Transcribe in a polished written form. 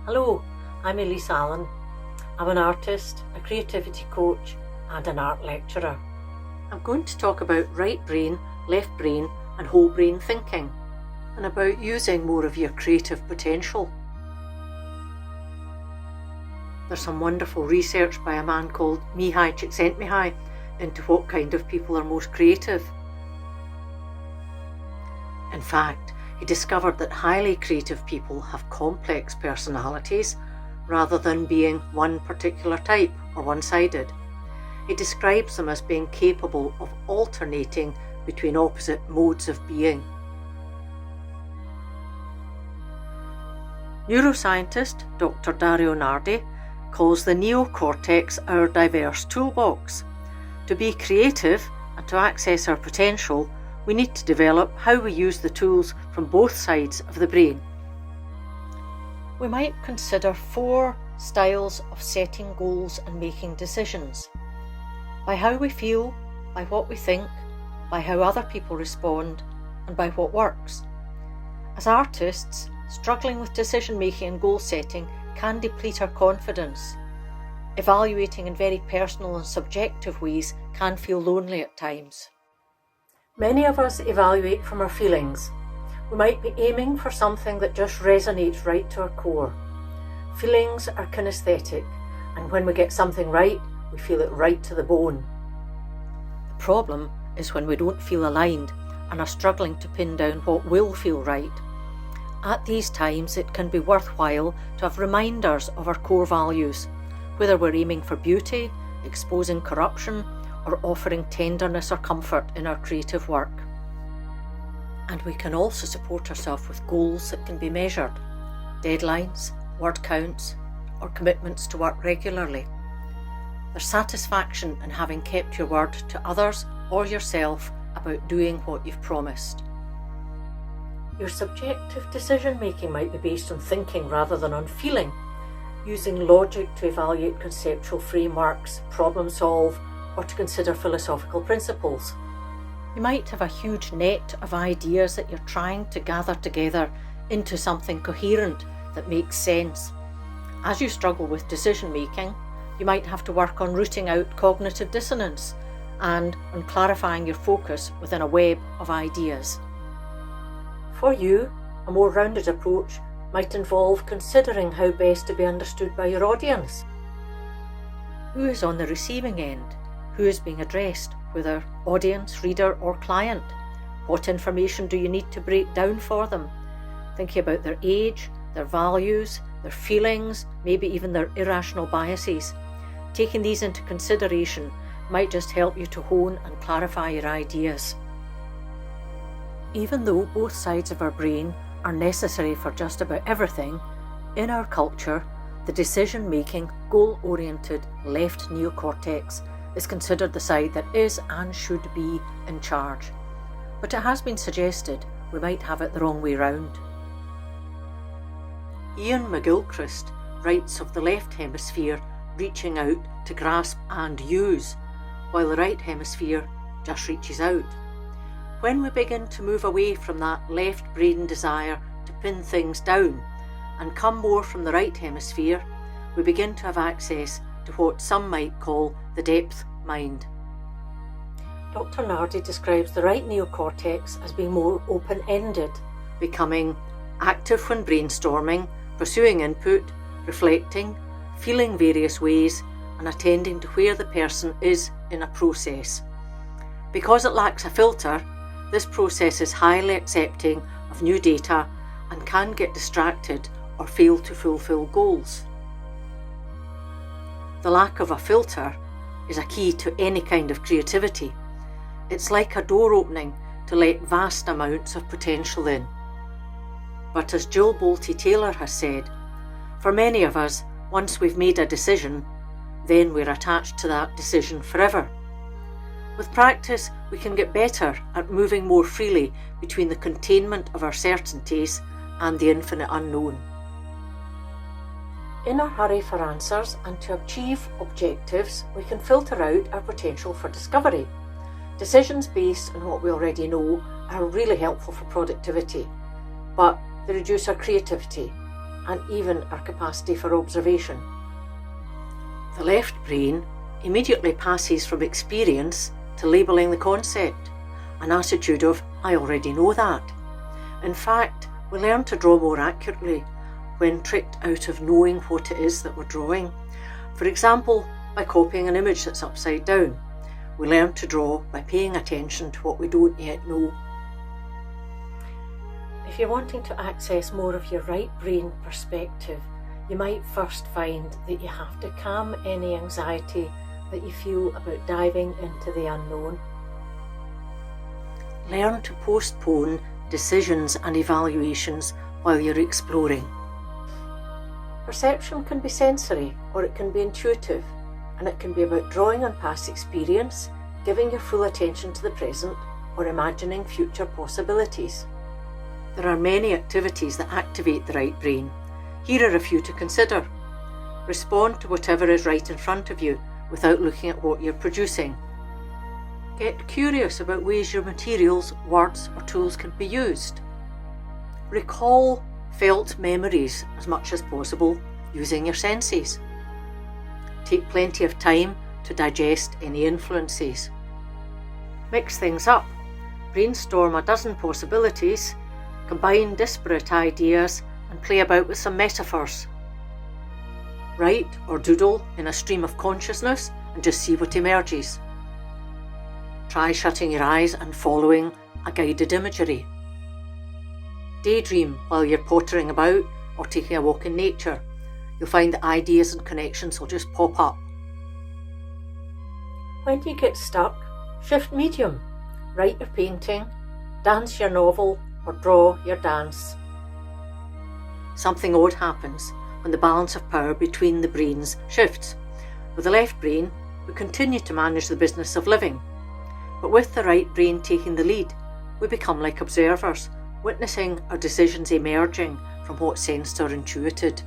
Hello, I'm Elise Allen. I'm an artist, a creativity coach and an art lecturer. I'm going to talk about right brain, left brain and whole brain thinking, and about using more of your creative potential. There's some wonderful research by a man called Mihaly Csikszentmihalyi into what kind of people are most creative. In fact, he discovered that highly creative people have complex personalities rather than being one particular type or one-sided. He describes them as being capable of alternating between opposite modes of being. Neuroscientist Dr. Dario Nardi calls the neocortex our diverse toolbox. To be creative and to access our potential, we need to develop how we use the tools from both sides of the brain. We might consider 4 styles of setting goals and making decisions. By how we feel, by what we think, by how other people respond, and by what works. As artists, struggling with decision making and goal setting can deplete our confidence. Evaluating in very personal and subjective ways can feel lonely at times. Many of us evaluate from our feelings. We might be aiming for something that just resonates right to our core. Feelings are kinesthetic, and when we get something right, we feel it right to the bone. The problem is when we don't feel aligned and are struggling to pin down what will feel right. At these times, it can be worthwhile to have reminders of our core values, whether we're aiming for beauty, exposing corruption, or offering tenderness or comfort in our creative work. And we can also support ourselves with goals that can be measured, deadlines, word counts, or commitments to work regularly. There's satisfaction in having kept your word to others or yourself about doing what you've promised. Your subjective decision making might be based on thinking rather than on feeling, using logic to evaluate conceptual frameworks, problem solve, or to consider philosophical principles. You might have a huge net of ideas that you're trying to gather together into something coherent that makes sense. As you struggle with decision making, you might have to work on rooting out cognitive dissonance and on clarifying your focus within a web of ideas. For you, a more rounded approach might involve considering how best to be understood by your audience. Who is on the receiving end? Who is being addressed, whether audience, reader or client? What information do you need to break down for them? Thinking about their age, their values, their feelings, maybe even their irrational biases. Taking these into consideration might just help you to hone and clarify your ideas. Even though both sides of our brain are necessary for just about everything, in our culture, the decision-making, goal-oriented left neocortex is considered the side that is and should be in charge. But it has been suggested we might have it the wrong way round. Ian McGilchrist writes of the left hemisphere reaching out to grasp and use, while the right hemisphere just reaches out. When we begin to move away from that left brain desire to pin things down and come more from the right hemisphere, we begin to have access to what some might call the depth mind. Dr. Nardi describes the right neocortex as being more open-ended, becoming active when brainstorming, pursuing input, reflecting, feeling various ways, and attending to where the person is in a process. Because it lacks a filter, this process is highly accepting of new data and can get distracted or fail to fulfill goals. The lack of a filter is a key to any kind of creativity. It's like a door opening to let vast amounts of potential in. But as Jill Bolte Taylor has said, for many of us, once we've made a decision, then we're attached to that decision forever. With practice, we can get better at moving more freely between the containment of our certainties and the infinite unknown. In our hurry for answers and to achieve objectives, we can filter out our potential for discovery. Decisions based on what we already know are really helpful for productivity, but they reduce our creativity and even our capacity for observation. The left brain immediately passes from experience to labelling the concept, an attitude of "I already know that." In fact, we learn to draw more accurately when tricked out of knowing what it is that we're drawing. For example, by copying an image that's upside down. We learn to draw by paying attention to what we don't yet know. If you're wanting to access more of your right brain perspective, you might first find that you have to calm any anxiety that you feel about diving into the unknown. Learn to postpone decisions and evaluations while you're exploring. Perception can be sensory or it can be intuitive, and it can be about drawing on past experience, giving your full attention to the present, or imagining future possibilities. There are many activities that activate the right brain. Here are a few to consider. Respond to whatever is right in front of you without looking at what you're producing. Get curious about ways your materials, words, or tools can be used. Recall felt memories as much as possible using your senses. Take plenty of time to digest any influences. Mix things up. Brainstorm a dozen possibilities, combine disparate ideas, and play about with some metaphors. Write or doodle in a stream of consciousness and just see what emerges. Try shutting your eyes and following a guided imagery. Daydream while you're pottering about or taking a walk in nature. You'll find that ideas and connections will just pop up. When you get stuck, shift medium. Write your painting, dance your novel, or draw your dance. Something odd happens when the balance of power between the brains shifts. With the left brain, we continue to manage the business of living. But with the right brain taking the lead, we become like observers, witnessing our decisions emerging from what's sensed or intuited.